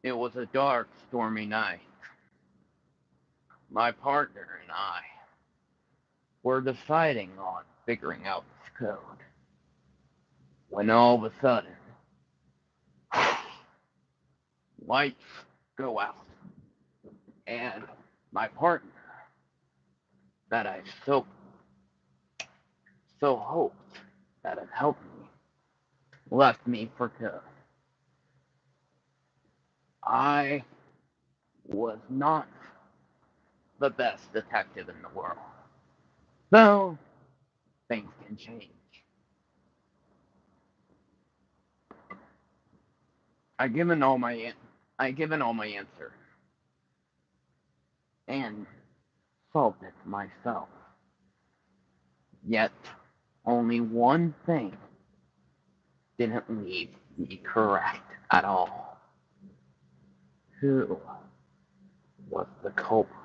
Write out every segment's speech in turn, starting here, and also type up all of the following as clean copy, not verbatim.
It was a dark, stormy night. My partner and I were deciding on figuring out this code when all of a sudden, lights go out, and my partner, that I so hoped that had helped me, left me for good. I was not the best detective in the world, though things can change. I given all my answers and solved it myself. Yet only one thing didn't leave me correct at all. Who was the culprit?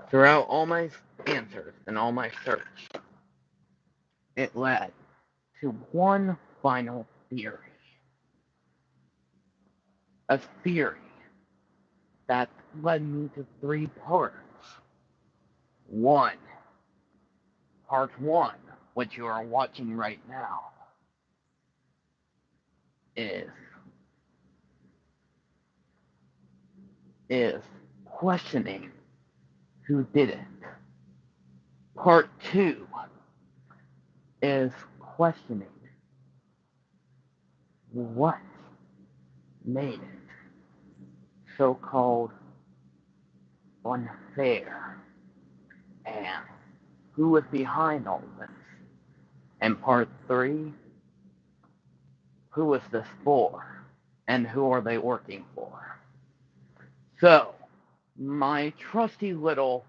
Throughout all my answers and all my search, it led to one final theory. A theory that led me to three parts. One, part one, which you are watching right now, is questioning who did it. Part two is questioning what made it so-called unfair and who was behind all this. And part three, who was this for and who are they working for? So, my trusty little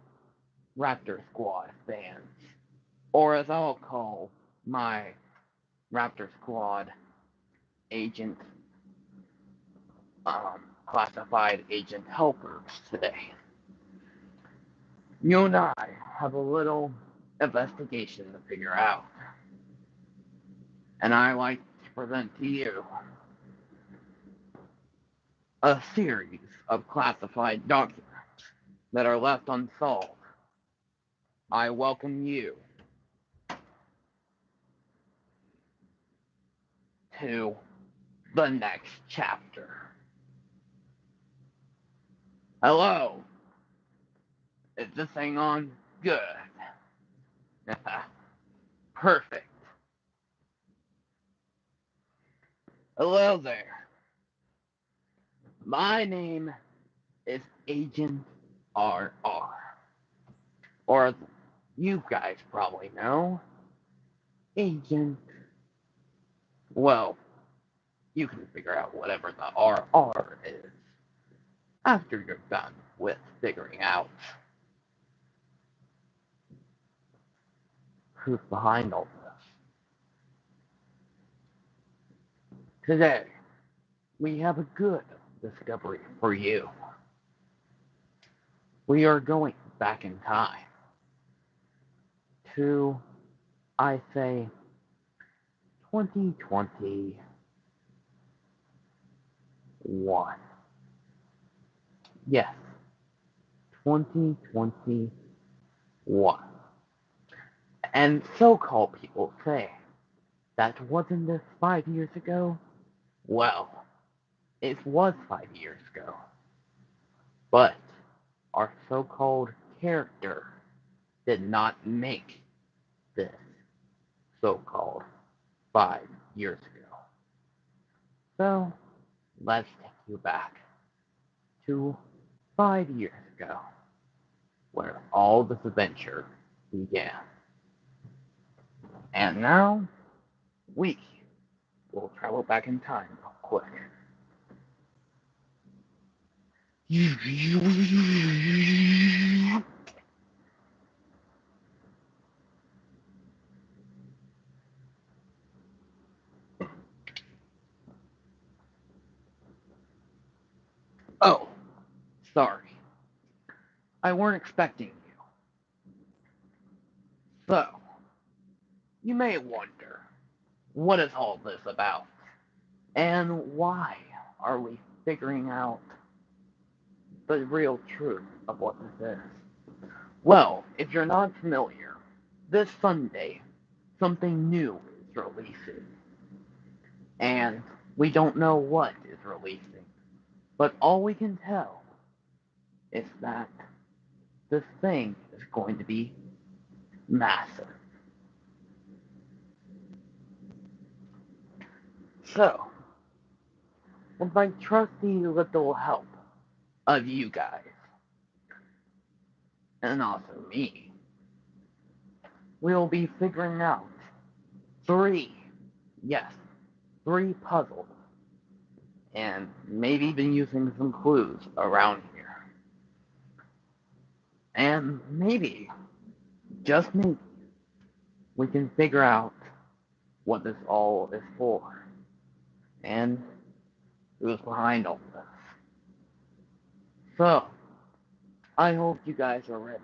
Raptor Squad fans, or as I'll call my Raptor Squad agent, classified agent helpers today. You and I have a little investigation to figure out. And I like to present to you a series of classified documents that are left unsolved. I welcome you to the next chapter. Hello. Is this thing on? Good. Perfect. Hello there. My name is Agent RR. Or as you guys probably know, Agent. Well, you can figure out whatever the RR is after you're done with figuring out who's behind all this. Today, we have a good discovery for you. We are going back in time to, I say, 2021. Yes, 2021. And so-called people say, that wasn't this 5 years ago? Well, it was 5 years ago. But our so-called character did not make this so-called 5 years ago. So, let's take you back to 5 years ago, where all this adventure began. And now, we will travel back in time real quick. Oh, sorry. I weren't expecting you. So, you may wonder, what is all this about? And why are we figuring out the real truth of what this is? Well, if you're not familiar, this Sunday, something new is releasing. And we don't know what is releasing. But all we can tell is that this thing is going to be massive. So, with my trusty little help of you guys, and also me, we'll be figuring out three, yes, three puzzles, and maybe even using some clues around here. And maybe, just maybe, we can figure out what this all is for, and who's behind all this. So, I hope you guys are ready,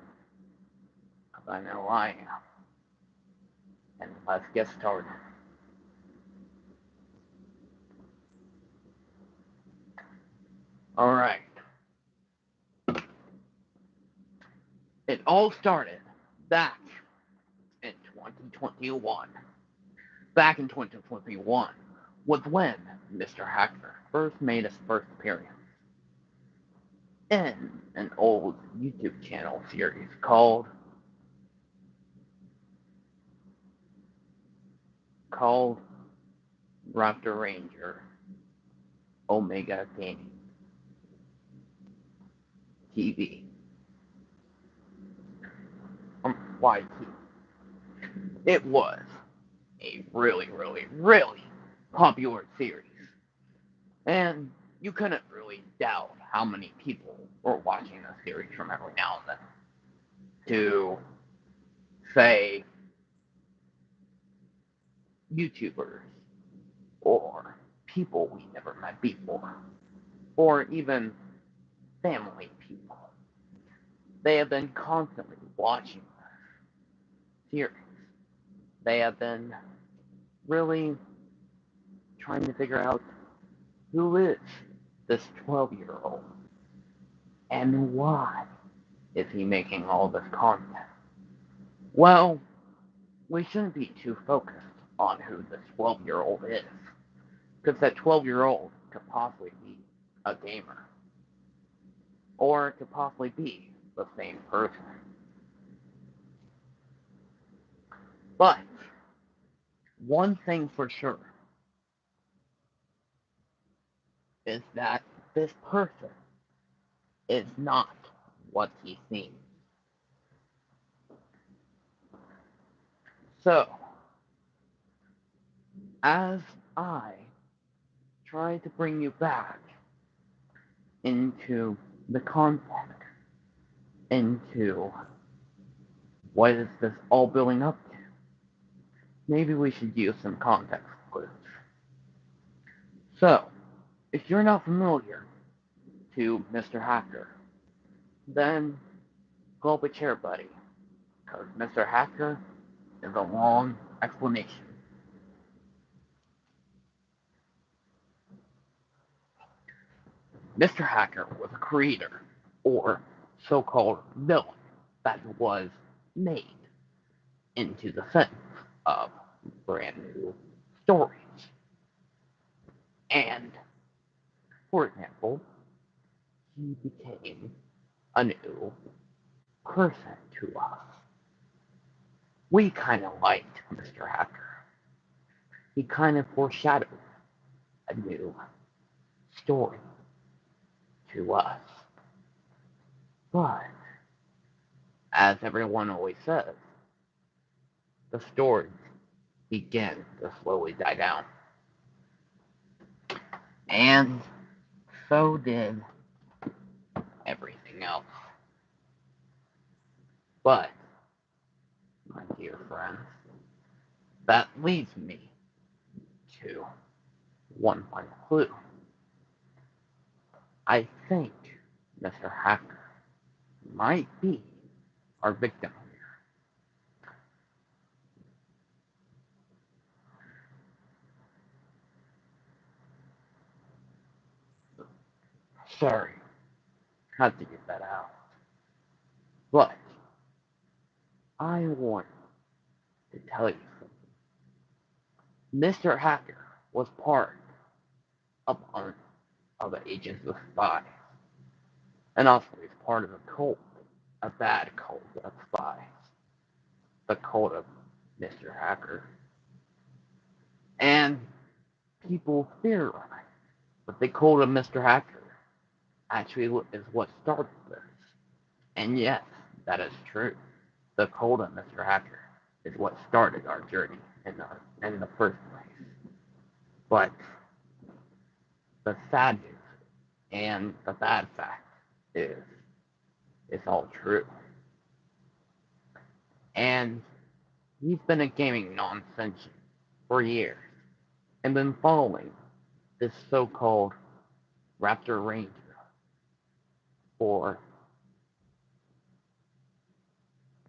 because I know I am. And let's get started. Alright. It all started back in 2021. Back in 2021 was when Mr. Hacker first made his first appearance in an old YouTube channel series called Raptor Ranger Omega Gaming TV. YT. It was a really, really, really popular series. And you couldn't really doubt how many people were watching the series from every now and then. To, say, YouTubers, or people we never met before, or even family people. They have been constantly watching this series. They have been really trying to figure out who is this 12-year-old and why is he making all this content. Well, we shouldn't be too focused on who this 12-year-old is, because that 12-year-old could possibly be a gamer, or it could possibly be the same person. But one thing for sure is that this person is not what he seems. So, as I try to bring you back into the context, into what is this all building up to, maybe we should use some context clues. So, if you're not familiar to Mr. Hacker, then pull up a chair, buddy, because Mr. Hacker is a long explanation. Mr. Hacker was a creator, or so-called villain, that was made into the sense of brand new stories. And, for example, he became a new person to us. We kind of liked Mr. Hacker. He kind of foreshadowed a new story to us. But, as everyone always says, the stories begin to slowly die down. And so did everything else. But, my dear friends, that leads me to one final clue. I think Mr. Hacker might be our victim here. Sorry, had to get that out. But I want to tell you something. Mr. Hacker was part of the Agents of Spies, and also he's part of a cult, a bad cult of spies, the cult of Mr. Hacker. And people theorize that the cult of Mr. Hacker actually is what started this. And yes, that is true. The cult of Mr. Hacker is what started our journey in the first place. But the sad news and the bad fact is it's all true. And he's been a gaming nonsense for years and been following this so-called Raptor Ranger for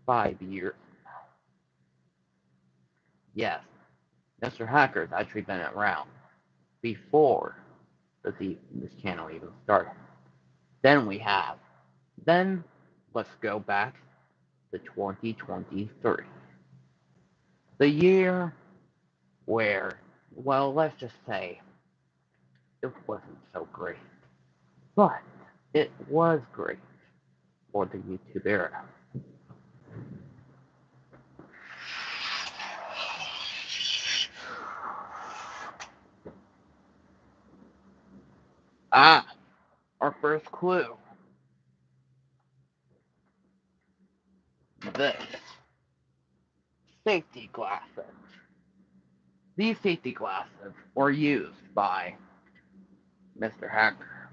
5 years. Yes, Mr. Hacker's actually been around before this channel even started. Then let's go back to 2023. The year where, well, let's just say it wasn't so great. But it was great for the YouTube era. Our first clue. This. Safety glasses. These safety glasses were used by Mr. Hacker.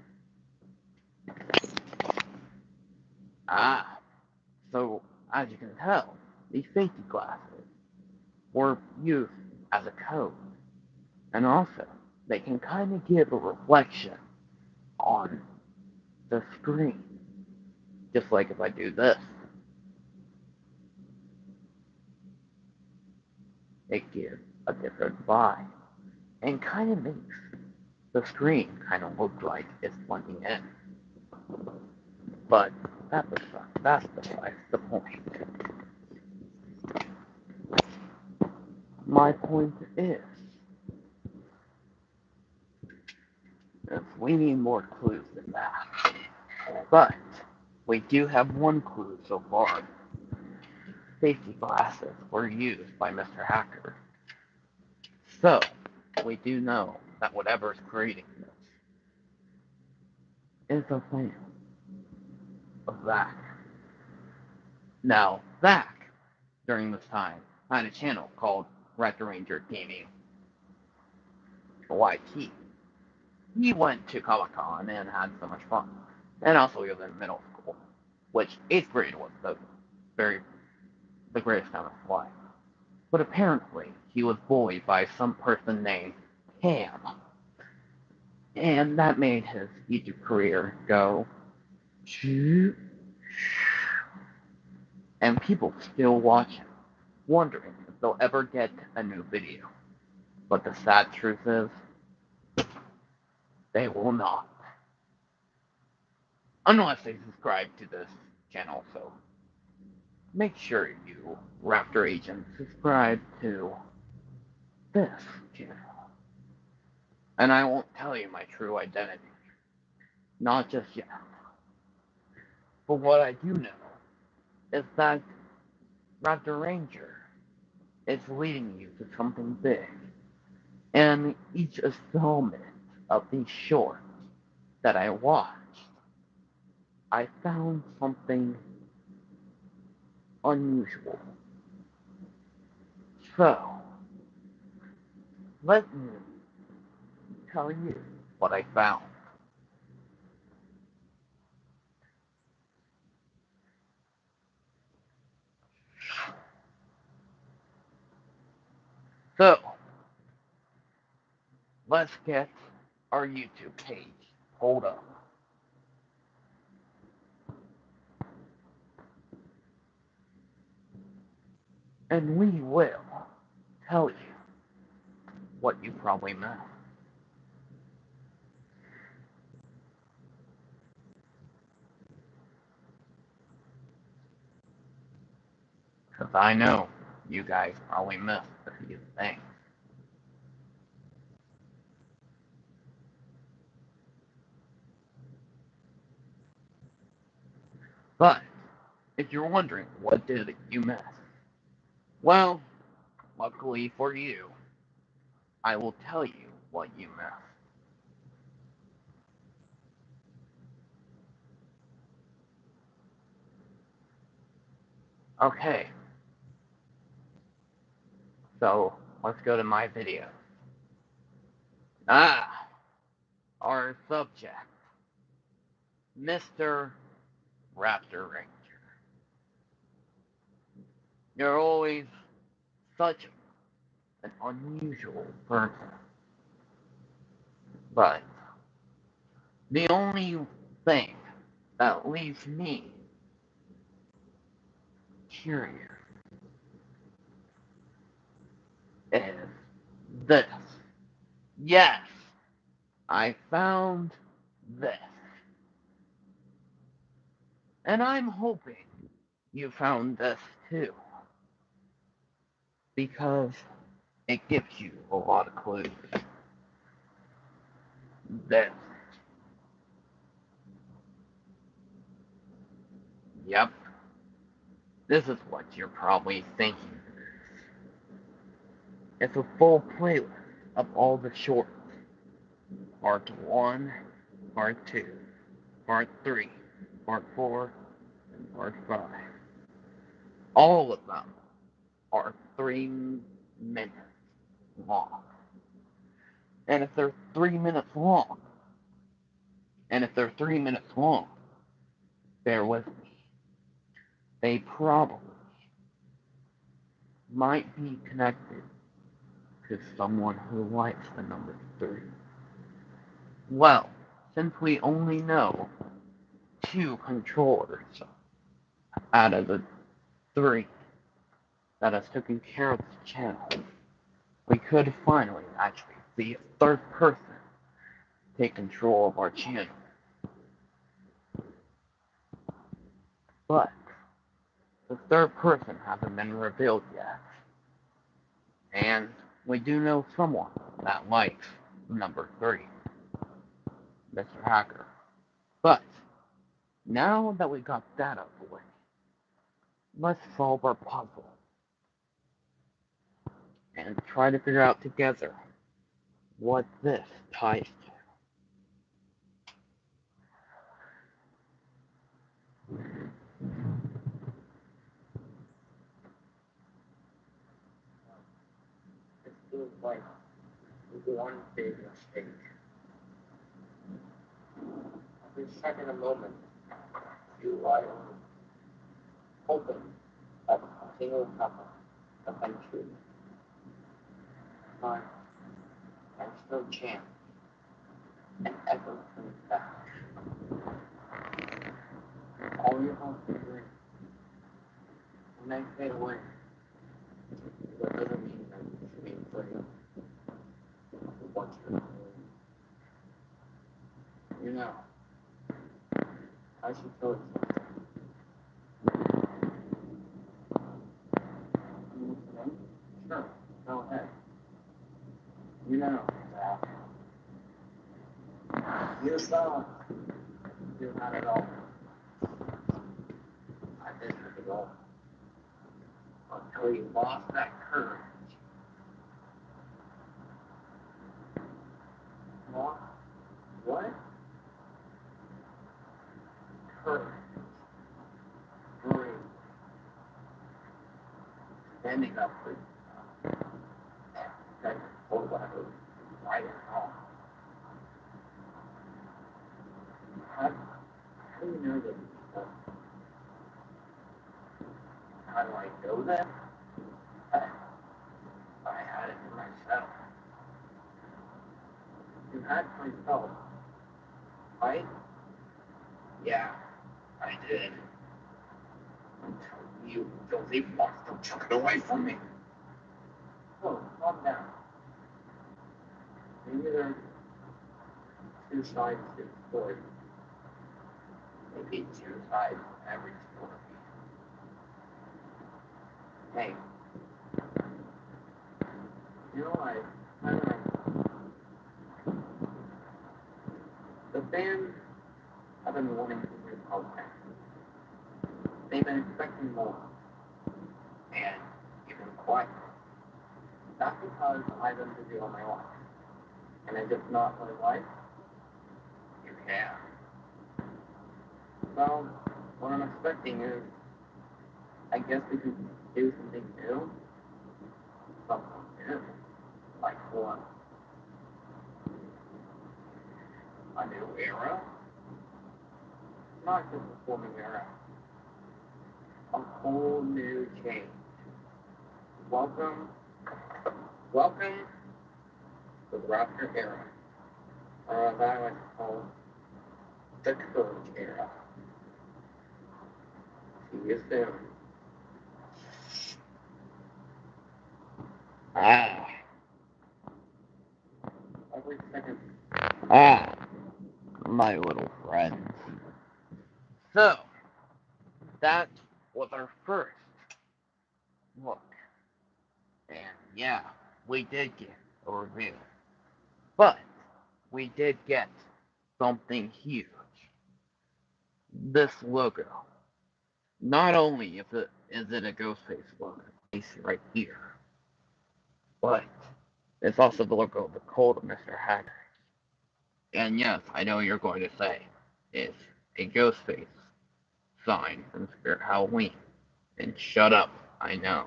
So as you can tell, these safety glasses were used as a code. And also, they can kind of give a reflection on the screen. Just like if I do this. It gives a different vibe. And kind of makes the screen kind of look like it's blending in. But that's besides the point. My point is, we need more clues than that. But we do have one clue so far. Safety glasses were used by Mr. Hacker. So, we do know that whatever's creating this is a fan of Zach. Now, Zach, during this time, had a channel called Raptor Ranger Gaming YT. He went to Comic-Con and had so much fun. And also he was in middle school, which 8th grade was the greatest time of his life. But apparently, he was bullied by some person named Cam. And that made his YouTube career go, and people still watch him, wondering if they'll ever get a new video. But the sad truth is, they will not. Unless they subscribe to this channel, so make sure you, Raptor Agent, subscribe to this channel. And I won't tell you my true identity. Not just yet. But what I do know is that Raptor Ranger is leading you to something big. And each installment of these shorts that I watched, I found something unusual. So, let me tell you what I found. So, let's get our YouTube page pulled up. And we will tell you what you probably missed. Because I know you guys probably missed a few things. But if you're wondering what did you miss, well, luckily for you, I will tell you what you missed. Okay, so let's go to my video. Our subject, Mr. Raptor Ranger. You're always such an unusual person. But the only thing that leaves me curious is this. Yes, I found this. And I'm hoping you found this too. Because it gives you a lot of clues. This. Yep. This is what you're probably thinking. It's a full playlist of all the shorts. Part 1, Part 2, Part 3, Part 4, and Part 5. All of them are 3 minutes long. And if they're 3 minutes long, bear with me, they probably might be connected to someone who likes the number 3. Well, since we only know 2 controllers out of the 3 that has taken care of the channel, we could finally actually see a third person take control of our channel. But the third person hasn't been revealed yet. And we do know someone that likes number 3, Mr. Hacker. But now that we got that out of the way, let's solve our puzzle and try to figure out together what this ties to. It feels like one big mistake. Every second a moment, you are hoping that a single couple eventually find and still chance and echo comes back. All your hopes are dreams. When they fade away, that doesn't mean that you should be afraid of what you're doing. You know, I should tell you something. You listening? Sure, go ahead. You know that you thought you had it all. I didn't have it all. Until you lost that courage. What? What? Courage. Bravery. Standing up for yourself. And for whatever right and wrong. How do you know that you stuck? How do I know that? I had it for myself. You had it for yourself, right? Yeah, I did. Until you filthy monster took it away from me. So, calm down. Maybe there are 2 sides to the story. Maybe 2 sides to every story. Hey, you know, I don't know. The fans have been wanting to do podcasts. They've been expecting more, and even quite. That's because I've been busy all my life, and I just not my life. You can. Well, what I'm expecting is, I guess we could do something new. Something new. Like what? A new era? Not just a forming era. A whole new change. Welcome to the Raptor era. Or as I like to call the Courage era. See you soon. Every second. My little friends. So, that was our first look. And yeah, we did get a review. But we did get something huge. This logo. Not only is it a Ghostface logo, right here, but it's also the logo of the cult of Mr. Haggard. And yes, I know you're going to say it's a Ghostface sign from Spirit Halloween. And shut up, I know.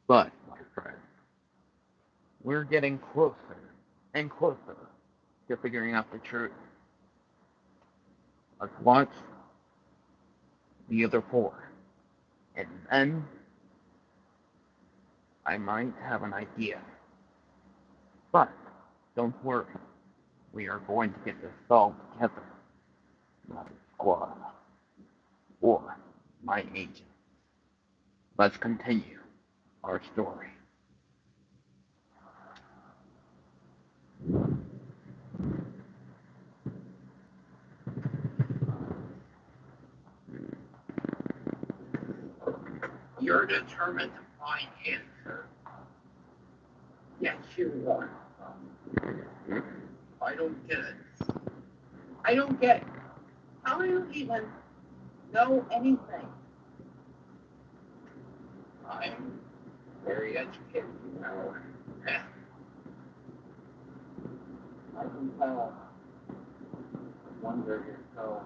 But, my friend, we're getting closer and closer to figuring out the truth. Let's watch the other four. And then I might have an idea. But don't worry. We are going to get this solved together. Raptor Squad. Or my agent. Let's continue our story. You're determined to find answers. Yes, you are. I don't get it. I don't get it. How do you even know anything? I'm very educated, you know. I can tell one bird is so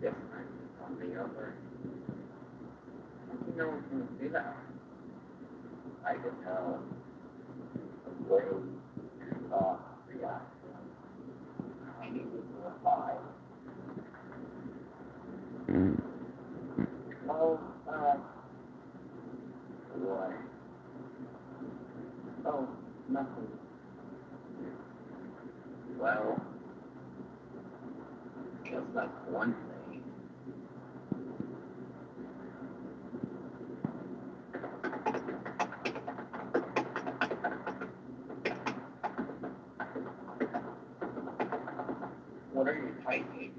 different from the other. I can know what's going to do that. I can tell the way and thought react. I need to reply. Oh, what? Oh, nothing. Well, guess that's one thing. What are you typing?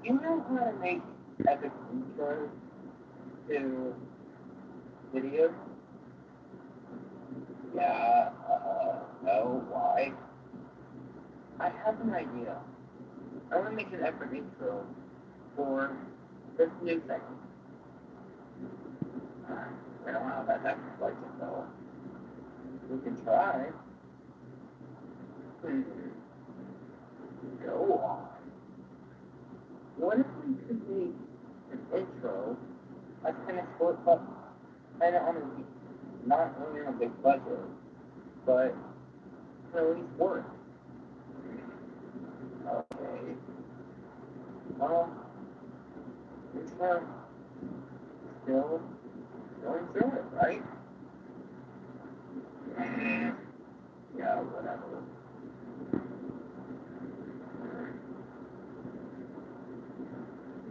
You know how to make epic intros to videos? Yeah, no, why? I have an idea. I want to make an epic intro for this new thing. I don't have that epic budget though. We can try. Hmm. Go on. What if we could make an intro that's kind of short, but kind of on a, not really on a big budget, but can at least work? Okay. Well, it's still going through it, right? Yeah, whatever.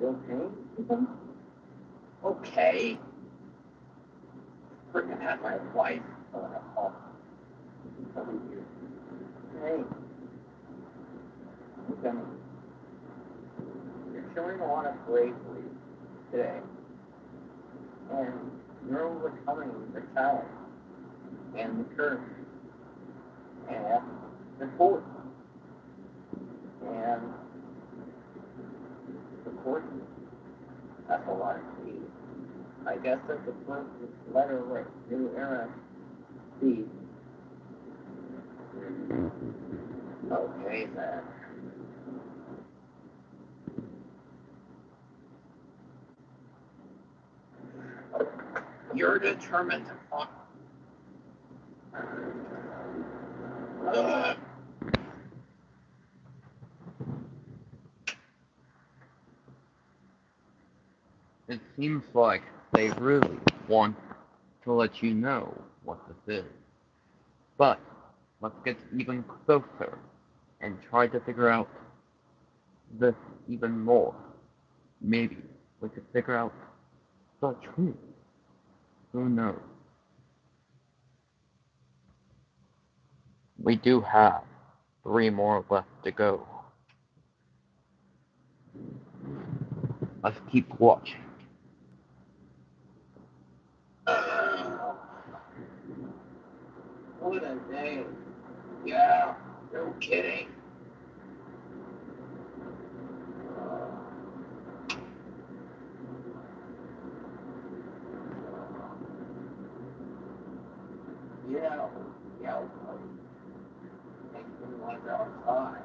You okay, Ethan? Okay. Freaking had my wife on a call. Hey, Ethan, you're showing a lot of bravery today, and you're overcoming the challenge, and the curse, and the force, and the force. That's a lot of speed. I guess that's the first letter right, new era speed. Okay then. You're determined to find. It seems like they really want to let you know what this is. But let's get even closer and try to figure out this even more. Maybe we could figure out the truth. Who knows? We do have 3 more left to go. Let's keep watching. What a day. Yeah, no kidding. Yeah, makes me want to go outside.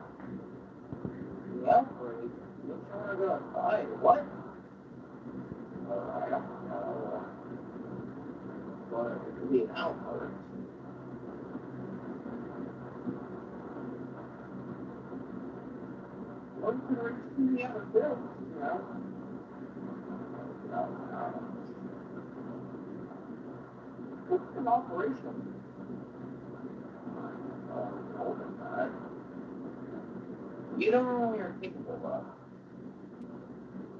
The outbreak? Makes me want to go outside. What? I don't know. But it could be an outbreak. Or you can reach the other bills, you know? No. It's an operation. Older than that. You don't know what you're capable of.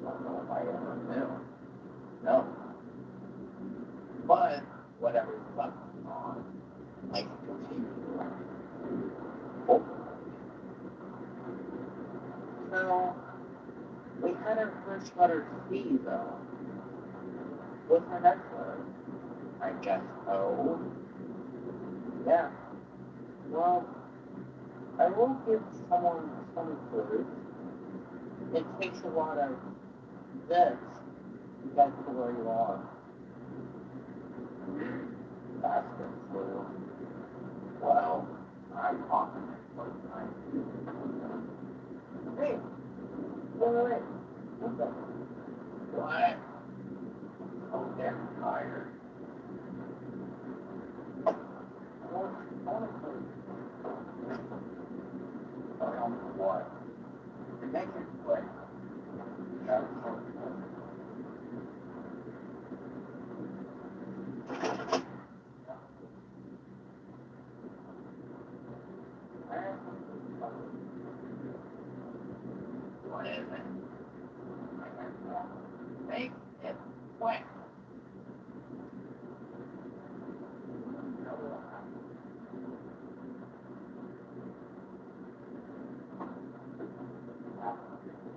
I don't know if I ever knew. No. But whatever's left on, I can continue. So we had our first letter C though. What's our next letter? I guess O. Yeah. Well, I will give someone some clues. It takes a lot of this to get to where you are. That's the clue. Well, I'm talking for time. Hey, wait. What's up? What? Oh, damn tired. I want to sleep. Sorry, I'm what? To make it quick. That's so what is it? Make it quick.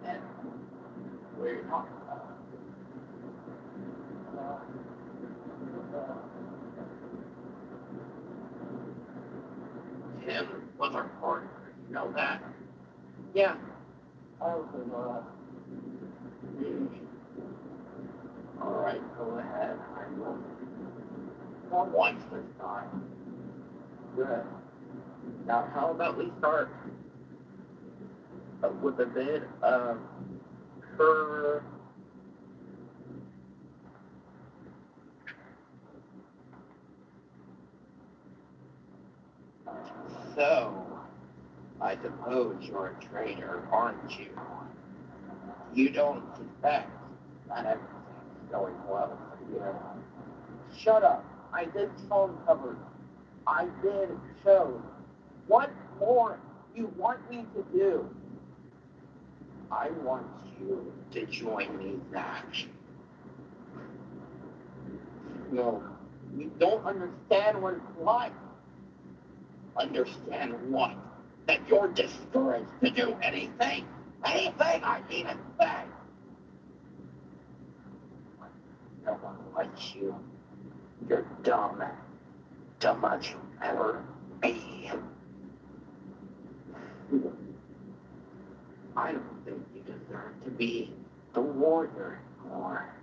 And what are you talking about? Tim was our partner. You know that? Yeah. I also know that. All right, go ahead. I will. For once this time. Good. Now, how about we start with a bit of her. So, I suppose you're a traitor, aren't you? You don't suspect that everything's going well for you. Shut up. I did phone covers. I did shows. What more do you want me to do? I want you to join me, Zach. No, you don't understand what it's like. Understand what? That you're discouraged to do anything? Anything I even say. no one likes you. You're dumb. Dumb as you'll ever be. I don't think you deserve to be the warrior anymore.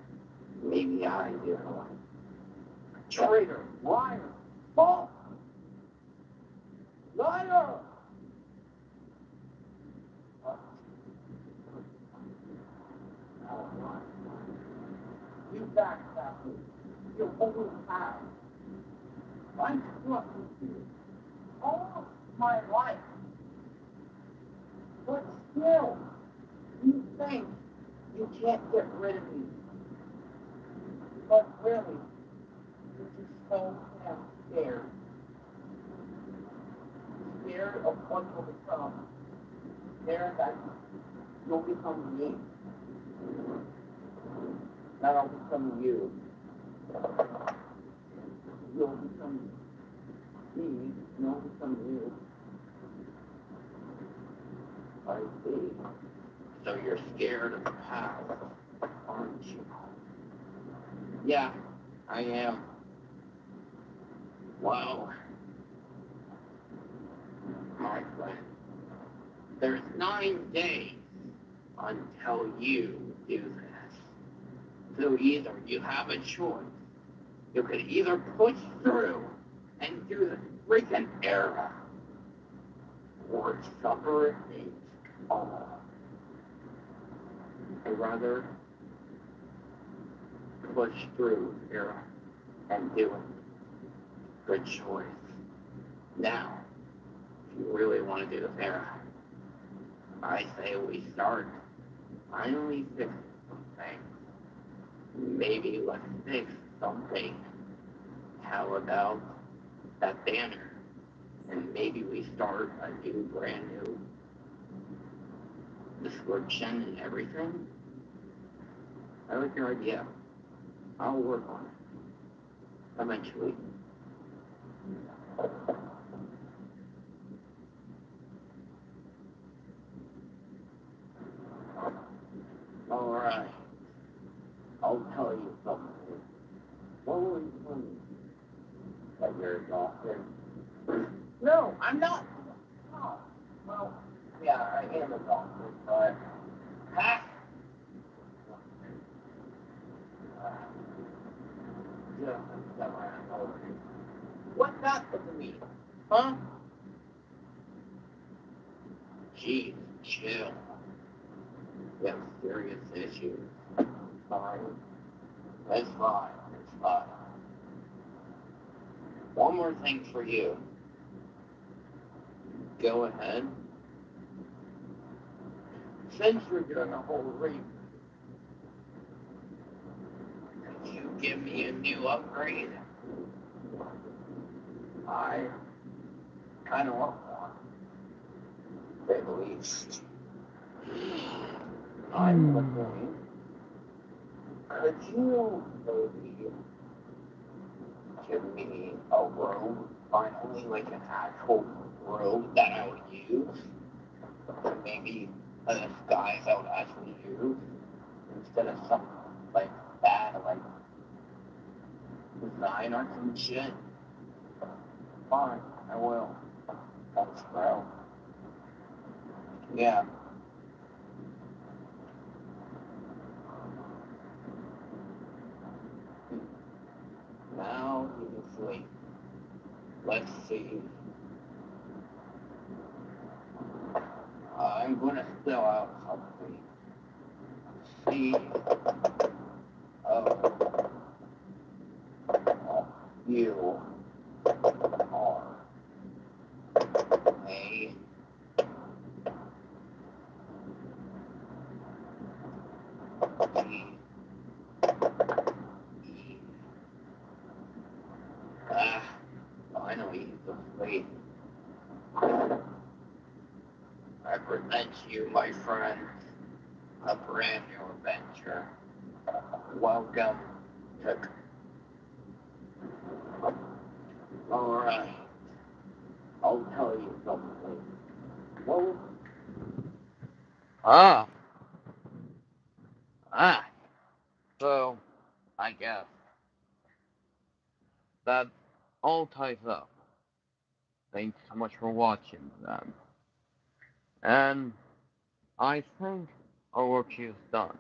Maybe I do. Traitor, liar, false, liar! You backstabbed me. You only have. I trusted you all my life. But still, you think you can't get rid of me. But really, you're just so damn scared. Scared of what will become. Scared that you'll become me. That I'll become you. You'll become me. You'll become you. I see. So you're scared of the past, aren't you? Yeah, I am. Well, my friend, there's 9 days until you do this. So either you have a choice. You could either push through and do the freaking era, or suffer it all. I'd rather push through here and do it. Good choice. Now, if you really want to do this era, I say we start finally fix something. Maybe let's fix something. How about that banner? And maybe we start a new, brand new description and everything. I like your idea. I'll work on it. Eventually. Alright. I'll tell you something. What will you tell me? That you're exhausted? No, I'm not. Oh, well, yeah, I am exhausted, but... Ha! What's that supposed to mean? Huh? Jeez, chill. You have serious issues. Fine. It's fine. It's fine. One more thing for you. Go ahead. Since you're doing a whole read, could you give me a new upgrade? I kind of want one. At least. I'm looking. Could you maybe give me a robe, finally, like an actual robe that I would use? To maybe a disguise I would actually use, instead of some, like, bad, like, design or some shit? Fine, I will. Thanks, bro. Yeah. Now you can sleep. Let's see. I'm gonna spell out something. C O U R A G E. Finally, you can sleep. I present you, my friend, a brand new adventure. Welcome to... Alright, I'll tell you something. Well... Ah. So, I guess that all ties up. Thanks so much for watching then. And I think our work is done.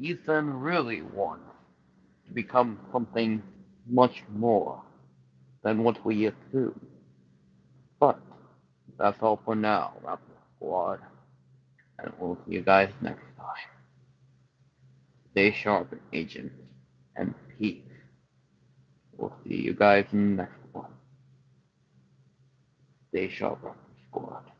Ethan really wants to become something much more than what we assumed. But that's all for now, Raptor Squad. And we'll see you guys next time. Stay sharp, agents, and peace. We'll see you guys in the next one. Stay sharp, Raptor Squad.